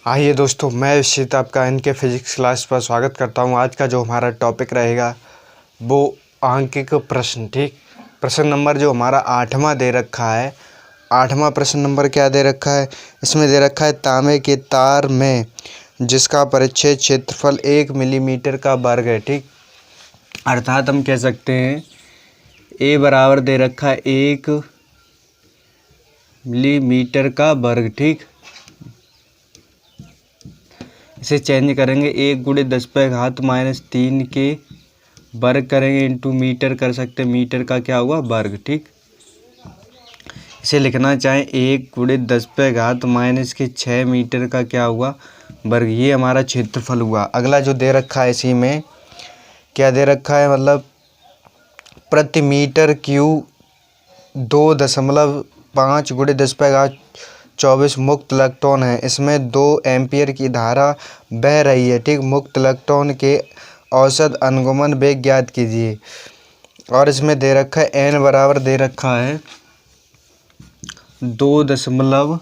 आइए दोस्तों, मैं विश्वित आपका इनके फिजिक्स क्लास पर स्वागत करता हूं। आज का जो हमारा टॉपिक रहेगा वो आंकिक प्रश्न। ठीक, प्रश्न नंबर जो हमारा 8वां दे रखा है। 8वां प्रश्न नंबर क्या दे रखा है? इसमें दे रखा है तांबे के तार में जिसका परिच्छेद क्षेत्रफल 1 मिलीमीटर का वर्ग है। ठीक, अर्थात हम कह सकते हैं ए बराबर दे रखा है 1 मिलीमीटर का वर्ग। ठीक, इसे चेंज करेंगे 1 × 10⁻³ के वर्ग करेंगे इंटू मीटर कर सकते हैं। मीटर का क्या हुआ? वर्ग। ठीक, इसे लिखना चाहें 1 × 10⁻⁶ मीटर का क्या हुआ? वर्ग। ये हमारा क्षेत्रफल हुआ। अगला जो दे रखा है इसी में क्या दे रखा है, मतलब प्रति मीटर क्यूब 2.5 × 10⁻24 मुक्त इलेक्ट्रॉन है। इसमें 2 एम्पीयर की धारा बह रही है। ठीक, मुक्त इलेक्ट्रॉन के औसत अनुगमन वेग ज्ञात कीजिए। और इसमें दे रखा है n बराबर दे रखा है 2.5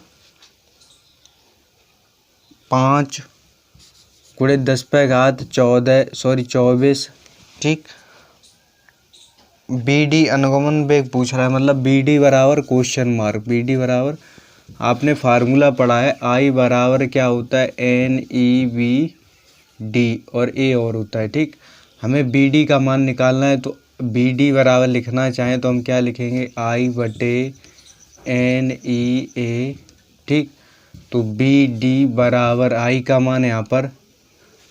× 10⁻24। ठीक, BD अनुगमन वेग पूछ रहा है, मतलब BD बराबर क्वेश्चन मार्क। BD बराबर आपने फार्मूला पढ़ा है, I बराबर क्या होता है? NEVD और A और होता है। ठीक, हमें BD का मान निकालना है तो BD बराबर लिखना चाहें तो हम क्या लिखेंगे? I/NEA। ठीक, तो BD बराबर I का मान यहाँ पर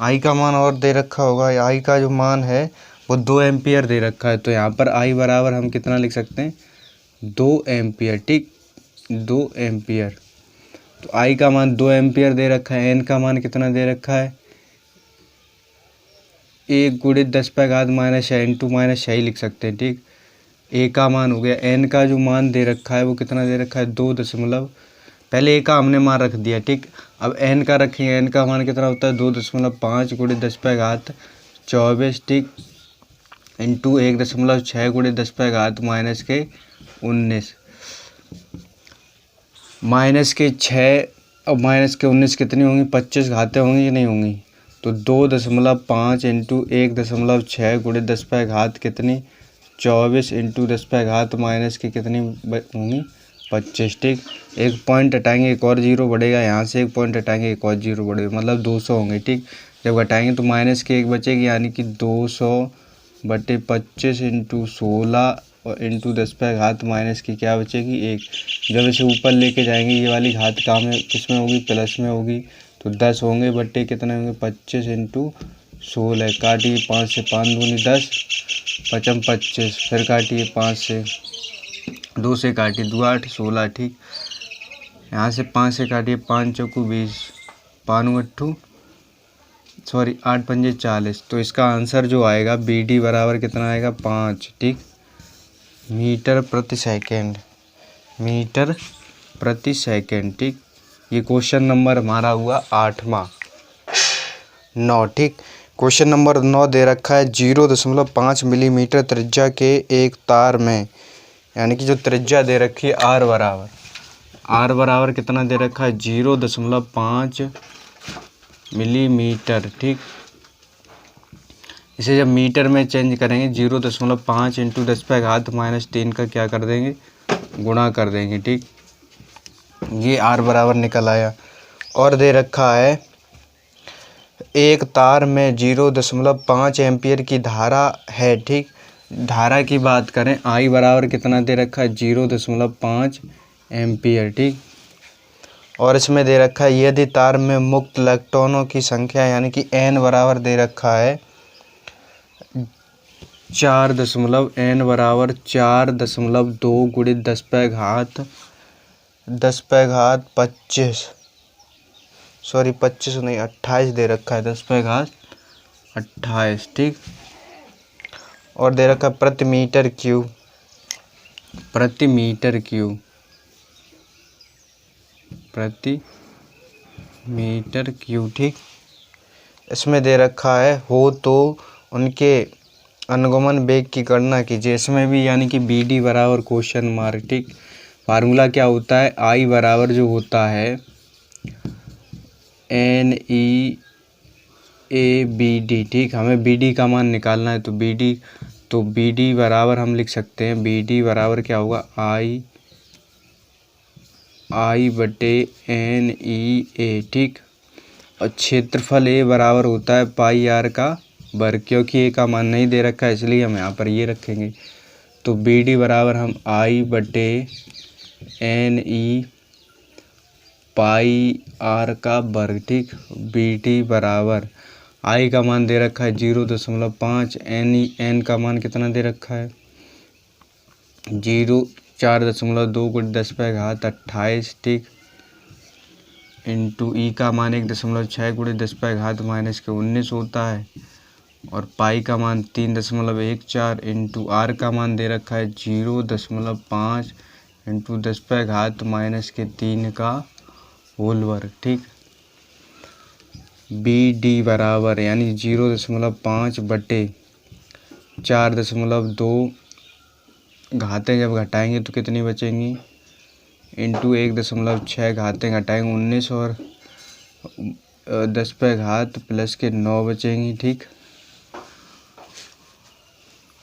I का मान और दे रखा होगा। I का जो मान है वो 2 एम्पियर दे रखा है, तो यहाँ पर I बराबर हम कितना लिख सकते हैं? 2 एम्पियर। ठीक, 2 एम्पियर। तो I का मान 2 एम्पियर दे रखा है। N का मान कितना दे रखा है? 1 × 10⁻⁻⁶ इंटू माइनस ही लिख सकते हैं। ठीक, A का मान हो गया। N का जो मान दे रखा है वो कितना दे रखा है? 2 दशमलव, पहले A का हमने मान रख दिया। ठीक, अब N का रखेंगे। N का मान कितना होता है? 2.5 × 10⁻24। ठीक, इंटू 1.6 × 10⁻⁻19। -6 और -19 कितनी होंगी? 25 घातें होंगी कि नहीं होंगी? तो 2.5 इंटू 1.6 × 10⁻⁻ कितनी? 24 इंटू 10⁻⁻ की कितनी होंगी? 25। ठीक, एक पॉइंट हटाएंगे एक और जीरो बढ़ेगा, यहाँ से एक पॉइंट हटाएंगे एक और जीरो बढ़ेगा, मतलब 200 होंगे। ठीक, जब घटाएंगे तो माइनस की एक बचेगी, यानी कि 200/25 इंटू 16 और इंटू 10⁻⁻ की क्या बचेगी? 1। जब इसे ऊपर लेके जाएंगे ये वाली घात काम में किस में होगी? प्लस में होगी, तो 10 होंगे बट्टे कितने होंगे? 25 इंटू 16। काटिए 5 से, 5 दूनी 10, 5 25। फिर काटिए 5 से, 2 से काटिए 2 8 16। ठीक, यहाँ से 5 से काटिए 5 चौकू 20, 8 पंजे 40। तो इसका आंसर जो आएगा BD बराबर कितना आएगा? 5। ठीक, मीटर प्रति सेकेंड। मीटर प्रति सेकेंड। ठीक, ये क्वेश्चन नंबर हमारा हुआ 8वां। 9। ठीक, क्वेश्चन नंबर 9 दे रखा है 0.5 मिलीमीटर त्रिज्या के एक तार में, यानी कि जो त्रिज्या दे रखी है R बराबर कितना दे रखा है? 0.5 मिलीमीटर। ठीक, इसे जब मीटर में चेंज करेंगे 0.5 इंटू 10⁻⁻³ का क्या कर देंगे? गुणा कर देंगे। ठीक, ये R बराबर निकल आया। और दे रखा है एक तार में 0.5 एम्पियर की धारा है। ठीक, धारा की बात करें, I बराबर कितना दे रखा है? 0.5 एम्पियर। ठीक, और इसमें दे रखा है यदि तार में मुक्त इलेक्ट्रॉनों की संख्या, यानी कि N बराबर दे रखा है 4.2 × 10⁻25। सॉरी 25 नहीं 28 दे रखा है, 10⁻28। ठीक, और दे रखा है प्रति मीटर क्यूब। प्रति मीटर क्यूब, प्रति मीटर क्यूब। ठीक, इसमें दे रखा है हो तो उनके अनुगमन वेग की गणना कीजिए। इसमें भी यानी कि BD बराबर क्वेश्चन मार्क। ठीक, फार्मूला क्या होता है? I बराबर जो होता है NEABD, ठीक। हमें BD का मान निकालना है, तो BD बराबर हम लिख सकते हैं, BD बराबर क्या होगा, I बटे NEA, ठीक। और क्षेत्रफल A बराबर होता है पाई R का वर्ग, क्योंकि A का मान नहीं दे रखा है इसलिए हम यहाँ पर ये रखेंगे। तो BD बराबर हम I बटे NE पाई R का वर्ग, ठीक। BD बराबर I का मान दे रखा है 0.5, N का मान कितना दे रखा है 4.2 × 10⁻28, ठीक। इंटू E का मान 1.6 × 10⁻−19 होता है, और पाई का मान 3.14 इंटू R का मान दे रखा है 0.5 इंटू 10⁻−3 का होल वर्ग, ठीक। BD बराबर यानी 0.5 बटे 4.2 घातें जब घटाएंगे तो कितनी बचेंगी, इंटू 1.6 घातें घटाएंगे 19 और 10⁻+9 बचेंगी, ठीक।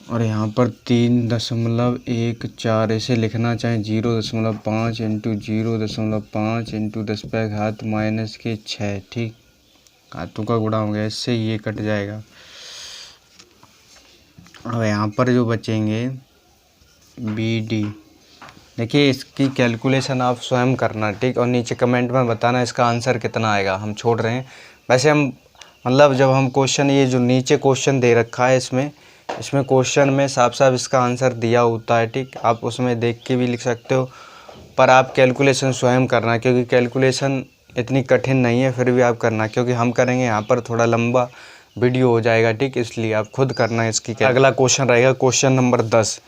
और यहाँ पर 3.14, इसे लिखना चाहें 0.5 इंटू 0.5 इंटू 10⁻−6, ठीक। घातों का गुणा हो गया, इससे ये कट जाएगा। अब यहाँ पर जो बचेंगे BD, देखिए इसकी कैलकुलेशन आप स्वयं करना, ठीक। और नीचे कमेंट में बताना इसका आंसर कितना आएगा, हम छोड़ रहे हैं। वैसे हम मतलब जब हम क्वेश्चन, ये जो नीचे क्वेश्चन दे रखा है इसमें क्वेश्चन में साफ साफ इसका आंसर दिया होता है, ठीक। आप उसमें देख के भी लिख सकते हो, पर आप कैलकुलेशन स्वयं करना, क्योंकि कैलकुलेशन इतनी कठिन नहीं है, फिर भी आप करना, क्योंकि हम करेंगे यहाँ पर थोड़ा लंबा वीडियो हो जाएगा, ठीक। इसलिए आप खुद करना इसकी। अगला क्वेश्चन रहेगा क्वेश्चन नंबर 10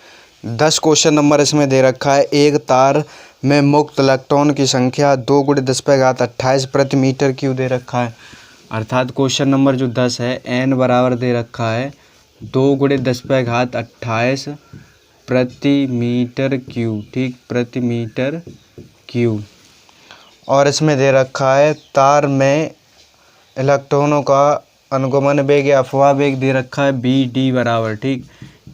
क्वेश्चन नंबर इसमें दे रखा है, एक तार में मुक्त इलेक्ट्रॉन की संख्या 2 × 10⁻28 प्रति मीटर क्यूब दे रखा है। अर्थात क्वेश्चन नंबर जो 10 है, N बराबर दे रखा है 2 × 10⁻28 प्रति मीटर क्यूब, ठीक, प्रति मीटर क्यूब। और इसमें दे रखा है तार में इलेक्ट्रॉनों का अनुगमन वेग या अफवाह वेग दे रखा है BD बराबर, ठीक,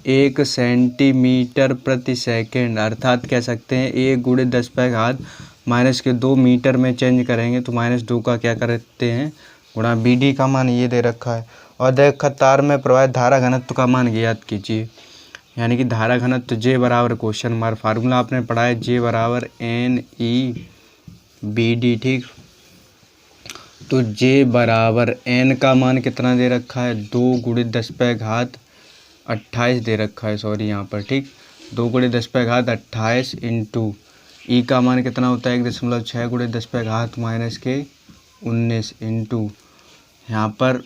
1 सेंटीमीटर प्रति सेकंड। अर्थात कह सकते हैं 1 × 10⁻−2 मीटर में चेंज करेंगे तो -2 का क्या करते हैं गुणा, BD का मान ये दे रखा है। और देखा तार में प्रवाहित धारा घनत्व का मान ज्ञात कीजिए, यानी कि धारा घनत्व J बराबर क्वेश्चन मार्क, फार्मूला आपने पढ़ा है J बराबर NEBD, ठीक। तो J बराबर N का मान कितना दे रखा है 2 × 10⁻28 दे रखा है, सॉरी यहाँ पर, ठीक। 2 × 10⁻28 इंटू E का मान कितना होता है 1.6 × 10⁻−19 इंटू यहाँ पर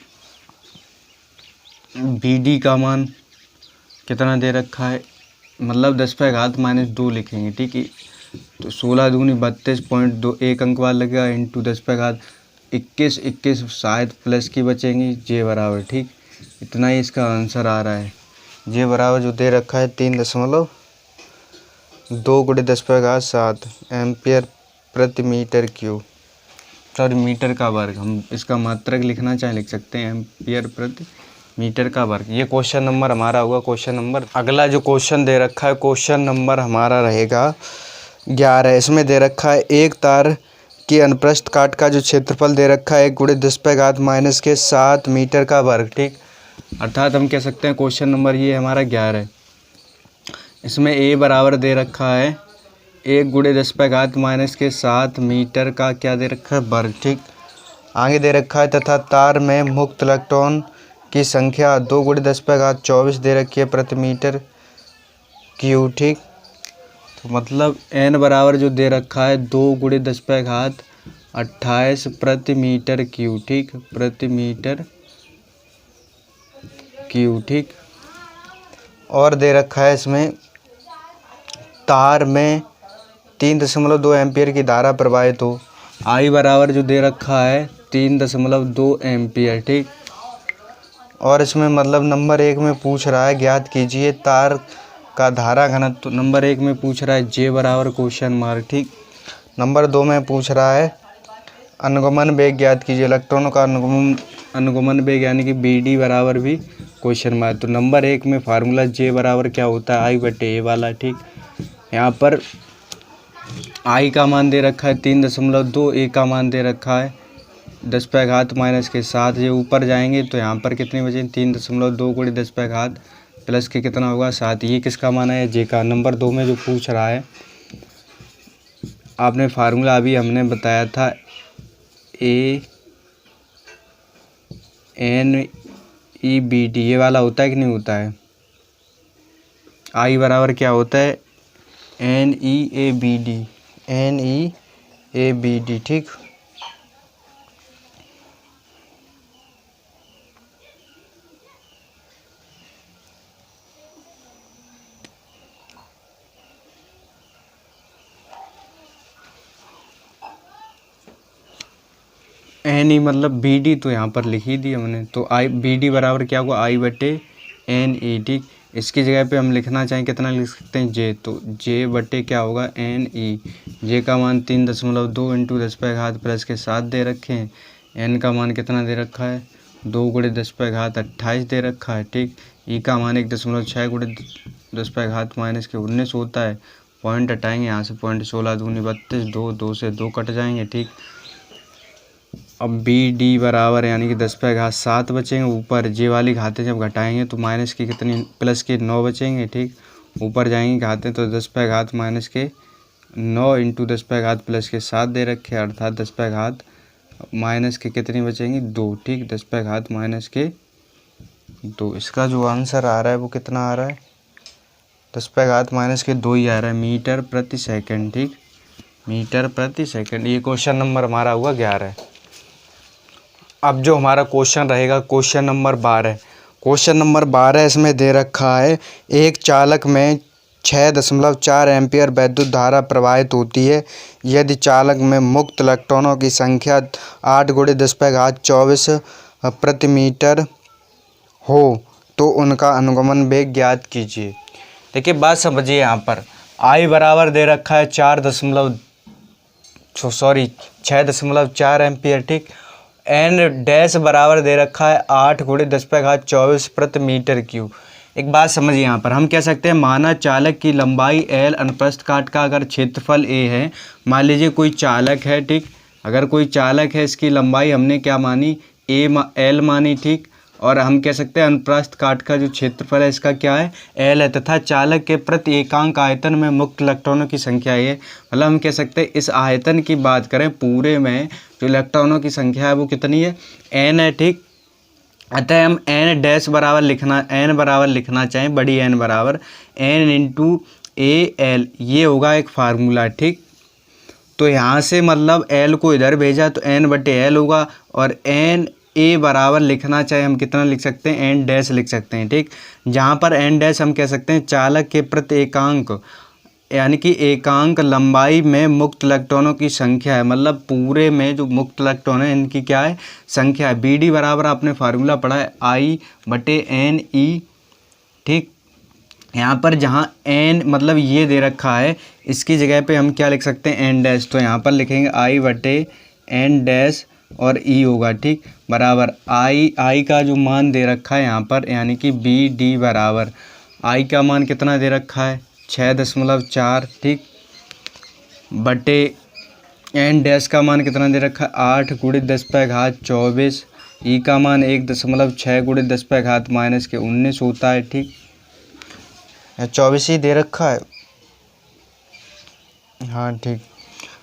BD का मान कितना दे रखा है, मतलब 10⁻−2 लिखेंगे, ठीक है। तो 16 दूनी 32.2, एक अंक बाद लगेगा, इंटू 10⁻21 शायद प्लस की बचेंगी, J बराबर, ठीक। इतना ही इसका आंसर आ रहा है। J बराबर जो दे रखा है 3.2 × 10⁻7 एम्पियर प्रति मीटर क्यूब, सॉरी मीटर का वर्ग। हम इसका मात्रक लिखना चाहे लिख सकते हैं, एम्पियर प्रति मीटर का वर्ग। ये क्वेश्चन नंबर हमारा होगा क्वेश्चन नंबर। अगला जो क्वेश्चन दे रखा है क्वेश्चन नंबर हमारा रहेगा 11। इसमें दे रखा है एक तार की अनुप्रस्थ काट का जो क्षेत्रफल दे रखा है 1 × 10⁻7 मीटर का वर्ग, ठीक। अर्थात हम कह सकते हैं क्वेश्चन नंबर ये हमारा 11 है। इसमें A बराबर दे रखा है 1 × 10⁻7 मीटर का क्या दे रखा है वर्ग, ठीक। आगे दे रखा है तथा तार में मुक्त इलेक्ट्रॉन की संख्या 2 × 10⁻24 दे रखी है प्रति मीटर क्यूब, ठीक। तो मतलब N बराबर जो दे रखा है 2 × 10⁻28 प्रति मीटर क्यूब, ठीक, प्रति मीटर क्यूब, ठीक। और दे रखा है इसमें तार में 3.2 एम्पियर की धारा प्रवाहित हो। I बराबर जो दे रखा है 3.2 एम्पियर, ठीक। और इसमें मतलब नंबर 1 में पूछ रहा है ज्ञात कीजिए तार का धारा घनत्व। नंबर 1 में पूछ रहा है J बराबर क्वेश्चन मार्क, ठीक। नंबर 2 में पूछ रहा है अनुगमन वेग ज्ञात कीजिए। इलेक्ट्रॉनों का अनुगमन वेग यानी कि BD बराबर भी क्वेश्चन मार्क। तो नंबर 1 में फार्मूला J बराबर क्या होता है, I/A वाला। ठीक, यहाँ पर I का मान दे रखा है 3.2, A का मान दे रखा है 10⁻⁻7। ये ऊपर जाएंगे तो यहाँ पर कितनी बचेंगे, 3.2 × 10⁻+ के कितना होगा 7। ये किसका मान है, J का। नंबर 2 में जो पूछ रहा है, आपने फार्मूला अभी हमने बताया था ANEBD, ये वाला होता है कि नहीं होता है। I बराबर क्या होता है, NEABD। ठीक, NE मतलब BD तो यहाँ पर लिख ही दी हमने। तो BD बराबर क्या होगा, I/NE। ठीक, इसकी जगह पे हम लिखना चाहें कितना लिख सकते हैं, J। तो J/ क्या होगा, NE। J का मान 3.2 × 10⁻+ दे रखे हैं। N का मान कितना दे रखा है, 2 × 10⁻28 दे रखा है। ठीक, E का मान 1.6 × 10⁻⁻19 होता है। पॉइंट हटाएंगे यहाँ से, पॉइंट 16 दूनी 32, 2 से 2 कट जाएंगे। ठीक, अब BD बराबर यानी कि 10⁻7 बचेंगे। ऊपर J वाली घातें जब घटाएंगे तो माइनस की कितनी, प्लस के 9 बचेंगे। ठीक, ऊपर जाएंगे घातें तो 10⁻⁻9 × 10⁻+ दे रखे, अर्थात 10⁻⁻ के कितनी बचेंगी, 2। ठीक, 10⁻⁻2। इसका जो आंसर आ रहा है वो कितना आ रहा है, 10⁻⁻2 ही आ रहा है, मीटर प्रति सेकंड। ठीक, मीटर प्रति सेकंड। ये क्वेश्चन नंबर हमारा हुआ 11। अब जो हमारा क्वेश्चन रहेगा क्वेश्चन नंबर 12। क्वेश्चन नंबर 12 इसमें दे रखा है, एक चालक में 6.4 एम्पियर विद्युत धारा प्रवाहित होती है। यदि चालक में मुक्त इलेक्ट्रॉनों की संख्या 8 × 10⁻24 प्रति मीटर हो तो उनका अनुगमन वेग ज्ञात कीजिए। देखिए बात समझिए, यहाँ पर I बराबर दे रखा है 6.4 एम्पियर। ठीक, N डैश बराबर दे रखा है 8 × 10⁻24 प्रति मीटर क्यूब। एक बात समझिए, यहाँ पर हम कह सकते हैं, माना चालक की लंबाई L अनुप्रस्थ काट का अगर क्षेत्रफल A है। मान लीजिए कोई चालक है। ठीक, अगर कोई चालक है, इसकी लंबाई हमने क्या मानी, L मानी। ठीक, और हम कह सकते हैं अनुप्रस्थ काट का जो क्षेत्रफल है इसका क्या है, L है, तथा चालक के प्रति एकांक आयतन में मुक्त इलेक्ट्रॉनों की संख्या है। मतलब हम कह सकते हैं इस आयतन की बात करें, पूरे में जो इलेक्ट्रॉनों की संख्या है वो कितनी है, N है। ठीक, अतः हम N डैश बराबर लिखना चाहें, बड़ी N बराबर N × AL, ये होगा एक फार्मूला। ठीक, तो यहाँ से मतलब L को इधर भेजा तो N/L होगा, और NA बराबर लिखना चाहे हम कितना लिख सकते हैं, N डैश लिख सकते हैं। ठीक, जहाँ पर N डैश हम कह सकते हैं चालक के प्रति एकांक यानी कि एकांक लंबाई में मुक्त इलेक्ट्रॉनों की संख्या है। मतलब पूरे में जो मुक्त इलेक्ट्रॉन है इनकी क्या है, संख्या है। BD बराबर आपने फार्मूला पढ़ा है I/NE। ठीक, यहाँ पर जहाँ N मतलब ये दे रखा है, इसकी जगह पे हम क्या लिख सकते हैं, N डैश। तो यहाँ पर लिखेंगे I/N डैश और E होगा। ठीक, बराबर I का जो मान दे रखा है यहाँ पर, यानी कि BD बराबर I का मान कितना दे रखा है, 6.4। ठीक, बटे N डैश का मान कितना दे रखा है, 8 × 10⁻24। E का मान 1.6 × 10⁻⁻19 होता है। ठीक, 24 ही दे रखा है। हाँ ठीक,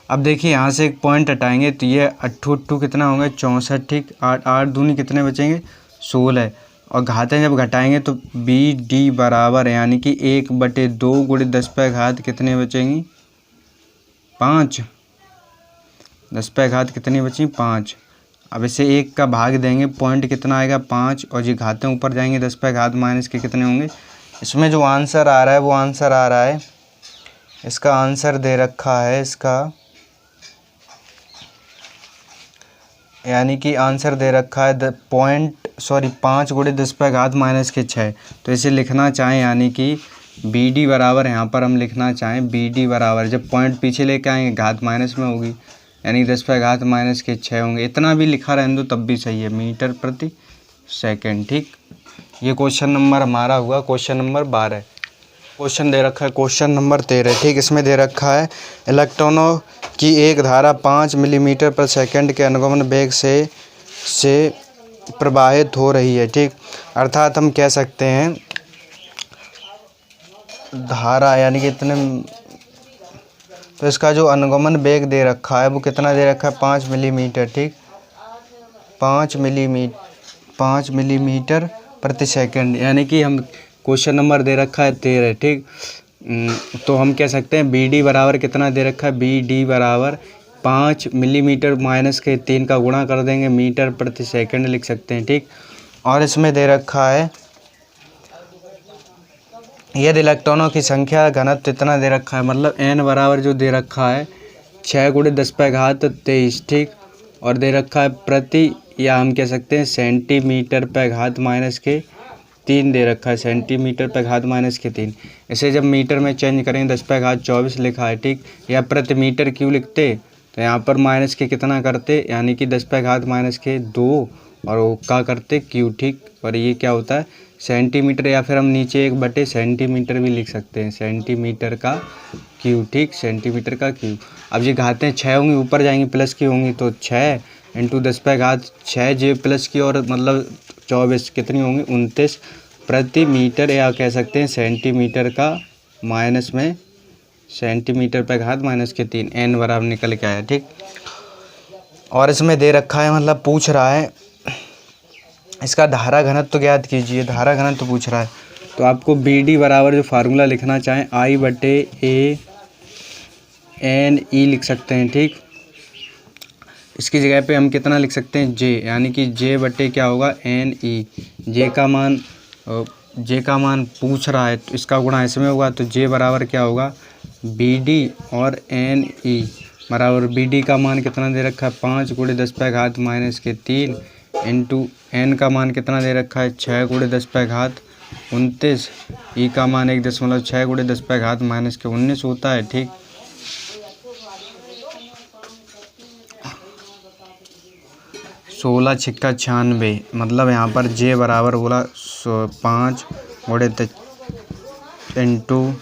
अब देखिए यहाँ से एक पॉइंट हटाएंगे तो ये 8 कितना होगा, 64। ठीक, 8 दूनी कितने बचेंगे, 16। और घातें जब घटाएंगे तो BD बराबर यानी कि 1/2 × 10⁻⁻ कितने बचेंगी, 5। 10⁻⁻ कितनी बची, 5। अब इसे 1 का भाग देंगे, पॉइंट कितना आएगा, 5। और ये घातें ऊपर जाएंगे 10⁻⁻- के कितने होंगे। इसमें जो आंसर आ रहा है वो आंसर आ रहा है, इसका आंसर दे रखा है इसका, यानी कि आंसर दे रखा है 5 × 10⁻⁻के 6। तो इसे लिखना चाहें यानी कि BD बराबर यहाँ पर हम लिखना चाहें BD बराबर, जब पॉइंट पीछे लेके आएंगे घात माइनस में होगी यानी 10⁻⁻6 होंगे। इतना भी लिखा रहने दो तब भी सही है, मीटर प्रति सेकंड। ठीक, ये क्वेश्चन नंबर हमारा हुआ क्वेश्चन नंबर 12। क्वेश्चन दे रखा है क्वेश्चन नंबर 13। ठीक, इसमें दे रखा है इलेक्ट्रॉनों की एक धारा 5 मिलीमीटर पर सेकंड के अनुगमन वेग से प्रवाहित हो रही है। ठीक, अर्थात हम कह सकते हैं धारा यानी कि इतने, तो इसका जो अनुगमन वेग दे रखा है वो कितना दे रखा है, 5 मिलीमीटर। ठीक, 5 मिलीमीटर प्रति सेकंड, यानी कि हम क्वेश्चन नंबर दे रखा है 13। ठीक, तो हम कह सकते हैं बी डी बराबर कितना दे रखा है, बी डी बराबर 5 मिलीमीटर माइनस के 3 का गुणा कर देंगे, मीटर प्रति सेकंड लिख सकते हैं। ठीक, और इसमें दे रखा है यदि इलेक्ट्रॉनों की संख्या घनत्व इतना दे रखा है, मतलब n बराबर जो दे रखा है 6 × 10⁻23। ठीक, और दे रखा है प्रति, या हम कह सकते हैं सेंटीमीटर पे घात माइनस के 3 दे रखा है, सेंटीमीटर पे घात माइनस के 3। इसे जब मीटर में चेंज करेंगे 10⁻24 लिखा है। ठीक, या प्रति मीटर क्यों लिखते, तो यहाँ पर माइनस के कितना करते, यानी कि 10⁻2 और वो क्या करते क्यू। ठीक, और ये क्या होता है सेंटीमीटर, या फिर हम नीचे 1 सेंटीमीटर भी लिख सकते हैं, सेंटीमीटर का क्यू। ठीक, सेंटीमीटर का क्यू। अब ये घातें 6 होंगी, ऊपर जाएंगी प्लस की होंगी, तो 6 × 10⁻6 जे प्लस की, और मतलब 24 कितनी होंगी 29 प्रति मीटर, या कह सकते हैं सेंटीमीटर का माइनस में सेंटीमीटर पे घात माइनस के 3 n बराबर निकल के आया। ठीक, और इसमें दे रखा है, मतलब पूछ रहा है इसका धारा घनत्व तो ज्ञात कीजिए, धारा घनत्व तो पूछ रहा है। तो आपको बी डी बराबर जो फार्मूला लिखना चाहें I/A/N/E लिख सकते हैं। ठीक, इसकी जगह पे हम कितना लिख सकते हैं J, यानी कि J/ क्या होगा N/E। J का मान पूछ रहा है तो इसका गुणा इसमें होगा, तो J बराबर क्या होगा BD, और N/E बराबर BD का मान कितना दे रखा है 5 × 10⁻³ इंटू N का मान कितना दे रखा है 6 × 10⁻29, E का मान 1.6 × 10⁻⁻19 होता है। ठीक, 16 × 6 = 96, मतलब यहाँ पर J बराबर बोला 5 × इंटू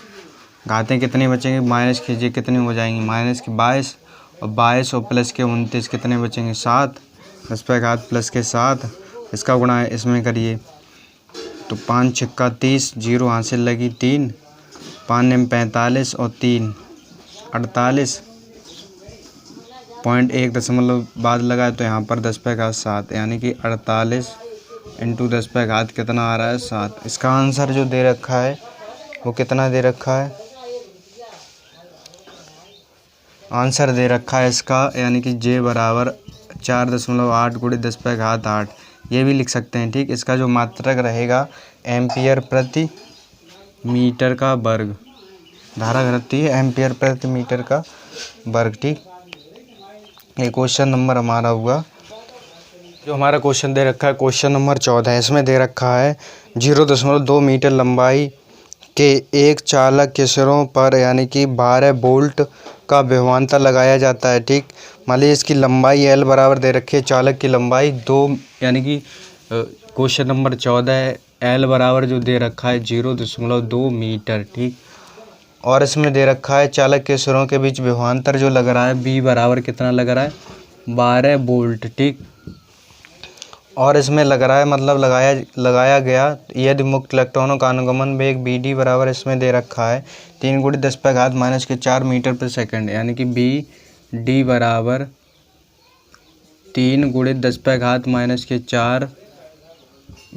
घातें कितनी बचेंगी, माइनस कीजिए कितनी हो जाएंगी, -22, और 22 और प्लस के 29 कितने बचेंगे 7, 10⁻+ के 7, इसका गुणा इसमें करिए तो 5 × 6 = 30, 0 हासिल लगी 3, 5 × 9 = 45 और 3 48.1 बाद लगाए तो यहाँ पर 10⁻7, यानी कि 48 × 10⁻, कितना आ रहा है 7। इसका आंसर जो दे रखा है वो कितना दे रखा है, आंसर दे रखा है इसका, यानी कि J बराबर 4.8 × 10⁻8, ये भी लिख सकते हैं। ठीक, इसका जो मात्रक रहेगा एम्पियर प्रति मीटर का वर्ग, धारा घनत्व है एम्पियर प्रति मीटर का वर्ग। ठीक, ये क्वेश्चन नंबर हमारा हुआ। जो हमारा क्वेश्चन दे रखा है क्वेश्चन नंबर 14, इसमें दे रखा है 0.2 मीटर लंबाई के एक चालक के सिरों पर यानी कि 12 वोल्ट का विभवांतर लगाया जाता है। ठीक, मान लीजिए इसकी लंबाई L बराबर दे रखी है, चालक की लंबाई 2, यानी कि क्वेश्चन नंबर 14 L बराबर जो दे रखा है 0.2 मीटर। ठीक, और इसमें दे रखा है चालक के सिरों के बीच विभवांतर जो लग रहा है B बराबर कितना लग रहा है 12 वोल्ट। ठीक, और इसमें लग रहा है मतलब लगाया गया यदि मुक्त इलेक्ट्रॉनों का अनुगमन वेग BD बराबर इसमें दे रखा है 3 × 10⁻⁻4 मीटर प्रति सेकंड, यानी कि BD बराबर 3 × 10⁻⁻4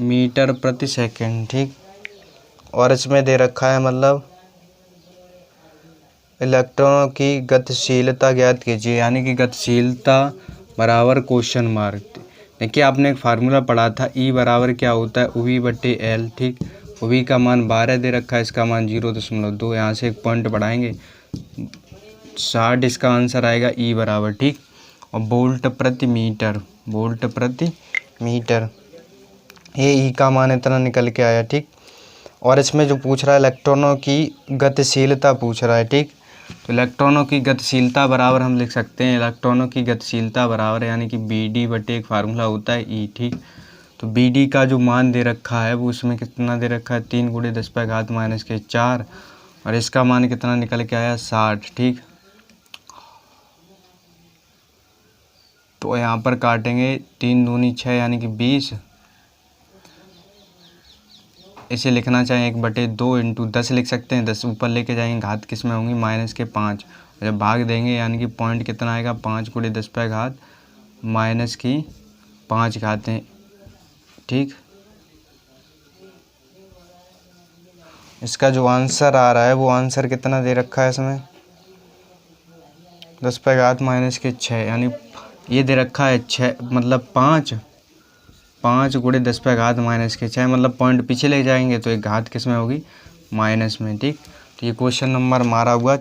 मीटर प्रति सेकंड। ठीक, और इसमें दे रखा है मतलब इलेक्ट्रॉनों की गतिशीलता ज्ञात कीजिए, यानी कि गतिशीलता बराबर क्वेश्चन मार्क। देखिए आपने एक फार्मूला पढ़ा था E बराबर क्या होता है OV/L। ठीक, OV का मान 12 दे रखा है, इसका मान 0.2, यहाँ से एक पॉइंट बढ़ाएंगे 60, इसका आंसर आएगा E बराबर। ठीक, और वोल्ट प्रति मीटर, वोल्ट प्रति मीटर, ये E का मान इतना निकल के आया। ठीक, और इसमें जो पूछ रहा है इलेक्ट्रॉनों की गतिशीलता पूछ रहा है। ठीक, तो इलेक्ट्रॉनों की गतिशीलता बराबर हम लिख सकते हैं, इलेक्ट्रॉनों की गतिशीलता बराबर है यानी कि BD बटे एक फार्मूला होता है E, ठीक। तो BD का जो मान दे रखा है वो उसमें कितना दे रखा है 3 × 10⁻⁻⁴, और इसका मान कितना निकल के आया 60, ठीक। तो यहाँ पर काटेंगे 3 दूनी 6 यानी कि 20, इसे लिखना चाहें 1/2 × 10 लिख सकते हैं, 10 ऊपर लेके जाएंगे घात किस में होंगी -5, जब भाग देंगे यानी कि पॉइंट कितना आएगा 5 × 10⁻⁻5 घातें, ठीक। इसका जो आंसर आ रहा है वो आंसर कितना दे रखा है इसमें 10⁻⁻6 यानी ये दे रखा है 6 मतलब 5 × 10⁻⁻6 मतलब पॉइंट पीछे ले जाएंगे तो एक घात किस में होगी माइनस में, ठीक। तो ये क्वेश्चन नंबर हमारा हुआ